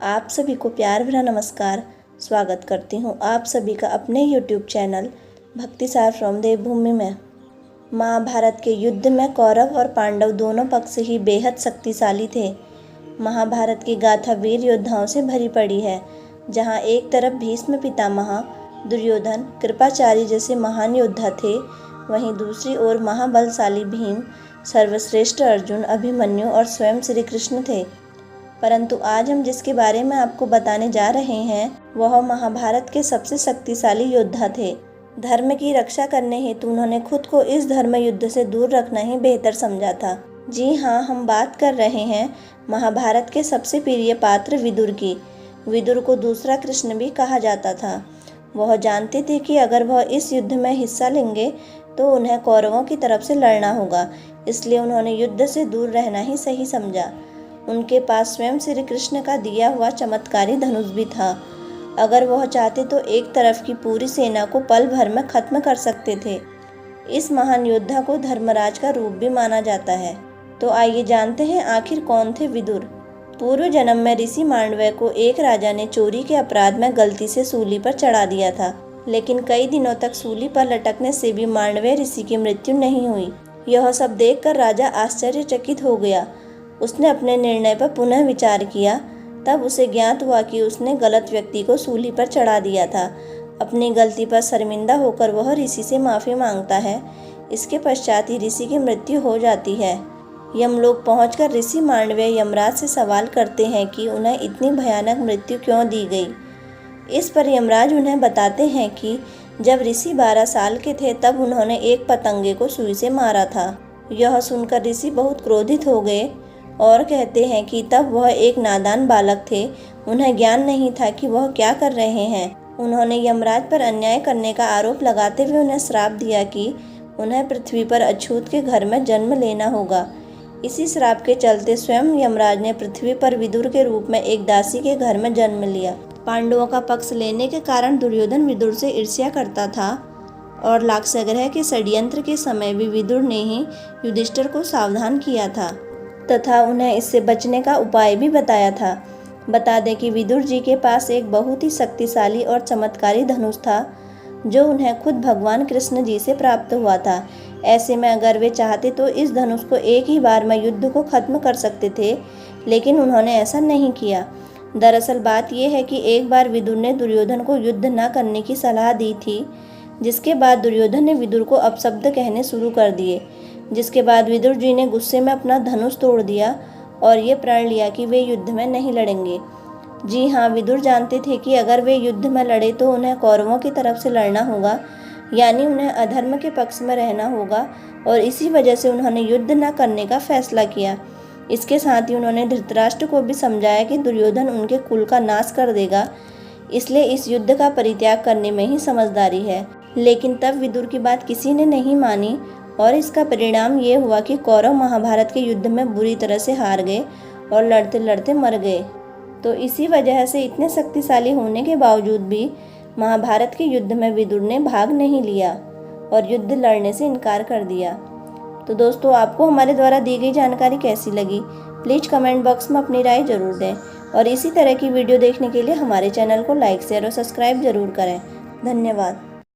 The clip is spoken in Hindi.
आप सभी को प्यार भरा नमस्कार। स्वागत करती हूँ आप सभी का अपने YouTube चैनल भक्तिसार फ्रॉम देवभूमि में। महाभारत के युद्ध में कौरव और पांडव दोनों पक्ष ही बेहद शक्तिशाली थे। महाभारत की गाथा वीर योद्धाओं से भरी पड़ी है, जहाँ एक तरफ भीष्म पितामह, दुर्योधन, कृपाचार्य जैसे महान योद्धा थे, वहीं दूसरी ओर महाबलशाली भीम, सर्वश्रेष्ठ अर्जुन, अभिमन्यु और स्वयं श्री कृष्ण थे। परंतु आज हम जिसके बारे में आपको बताने जा रहे हैं वह महाभारत के सबसे शक्तिशाली योद्धा थे। धर्म की रक्षा करने हेतु उन्होंने खुद को इस धर्म युद्ध से दूर रखना ही बेहतर समझा था। जी हाँ, हम बात कर रहे हैं महाभारत के सबसे प्रिय पात्र विदुर की। विदुर को दूसरा कृष्ण भी कहा जाता था। वह जानते थे कि अगर वह इस युद्ध में हिस्सा लेंगे तो उन्हें कौरवों की तरफ से लड़ना होगा, इसलिए उन्होंने युद्ध से दूर रहना ही सही समझा। उनके पास स्वयं श्री कृष्ण का दिया हुआ चमत्कारी धनुष भी था। अगर वह चाहते तो एक तरफ की पूरी सेना को पल भर में खत्म कर सकते थे। इस महान योद्धा को धर्मराज का रूप भी माना जाता है। तो आइए जानते हैं आखिर कौन थे विदुर। पूर्व जन्म में ऋषि मांडव्य को एक राजा ने चोरी के अपराध में गलती से सूली पर चढ़ा दिया था, लेकिन कई दिनों तक सूली पर लटकने से भी मांडव्य ऋषि की मृत्यु नहीं हुई। यह सब देखकर राजा आश्चर्यचकित हो गया। उसने अपने निर्णय पर पुनः विचार किया। तब उसे ज्ञात हुआ कि उसने गलत व्यक्ति को सूली पर चढ़ा दिया था। अपनी गलती पर शर्मिंदा होकर वह ऋषि से माफ़ी मांगता है। इसके पश्चात ही ऋषि की मृत्यु हो जाती है। यमलोक पहुंचकर ऋषि मांडव्य यमराज से सवाल करते हैं कि उन्हें इतनी भयानक मृत्यु क्यों दी गई। इस पर यमराज उन्हें बताते हैं कि जब ऋषि 12 साल के थे तब उन्होंने एक पतंगे को सुई से मारा था। यह सुनकर ऋषि बहुत क्रोधित हो गए और कहते हैं कि तब वह एक नादान बालक थे, उन्हें ज्ञान नहीं था कि वह क्या कर रहे हैं। उन्होंने यमराज पर अन्याय करने का आरोप लगाते हुए उन्हें श्राप दिया कि उन्हें पृथ्वी पर अछूत के घर में जन्म लेना होगा। इसी श्राप के चलते स्वयं यमराज ने पृथ्वी पर विदुर के रूप में एक दासी के घर में जन्म लिया। पांडवों का पक्ष लेने के कारण दुर्योधन विदुर से ईर्ष्या करता था और लाक्षागृह के षड्यंत्र के समय भी विदुर ने ही युधिष्ठिर को सावधान किया था तथा उन्हें इससे बचने का उपाय भी बताया था। बता दें कि विदुर जी के पास एक बहुत ही शक्तिशाली और चमत्कारी धनुष था, जो उन्हें खुद भगवान कृष्ण जी से प्राप्त हुआ था। ऐसे में अगर वे चाहते तो इस धनुष को एक ही बार में युद्ध को खत्म कर सकते थे, लेकिन उन्होंने ऐसा नहीं किया। दरअसल बात यह है कि एक बार विदुर ने दुर्योधन को युद्ध न करने की सलाह दी थी, जिसके बाद दुर्योधन ने विदुर को अपशब्द कहने शुरू कर दिए, जिसके बाद विदुर जी ने गुस्से में अपना धनुष तोड़ दिया और ये प्रण लिया कि वे युद्ध में नहीं लड़ेंगे। जी हाँ, विदुर जानते थे कि अगर वे युद्ध में लड़े तो उन्हें कौरवों की तरफ से लड़ना होगा, यानी उन्हें अधर्म के पक्ष में रहना होगा, और इसी वजह से उन्होंने युद्ध न करने का फैसला किया। इसके साथ ही उन्होंने धृतराष्ट्र को भी समझाया कि दुर्योधन उनके कुल का नाश कर देगा, इसलिए इस युद्ध का परित्याग करने में ही समझदारी है। लेकिन तब विदुर की बात किसी ने नहीं मानी और इसका परिणाम ये हुआ कि कौरव महाभारत के युद्ध में बुरी तरह से हार गए और लड़ते लड़ते मर गए। तो इसी वजह से इतने शक्तिशाली होने के बावजूद भी महाभारत के युद्ध में विदुर ने भाग नहीं लिया और युद्ध लड़ने से इनकार कर दिया। तो दोस्तों, आपको हमारे द्वारा दी गई जानकारी कैसी लगी? प्लीज़ कमेंट बॉक्स में अपनी राय ज़रूर दें और इसी तरह की वीडियो देखने के लिए हमारे चैनल को लाइक, शेयर और सब्सक्राइब ज़रूर करें। धन्यवाद।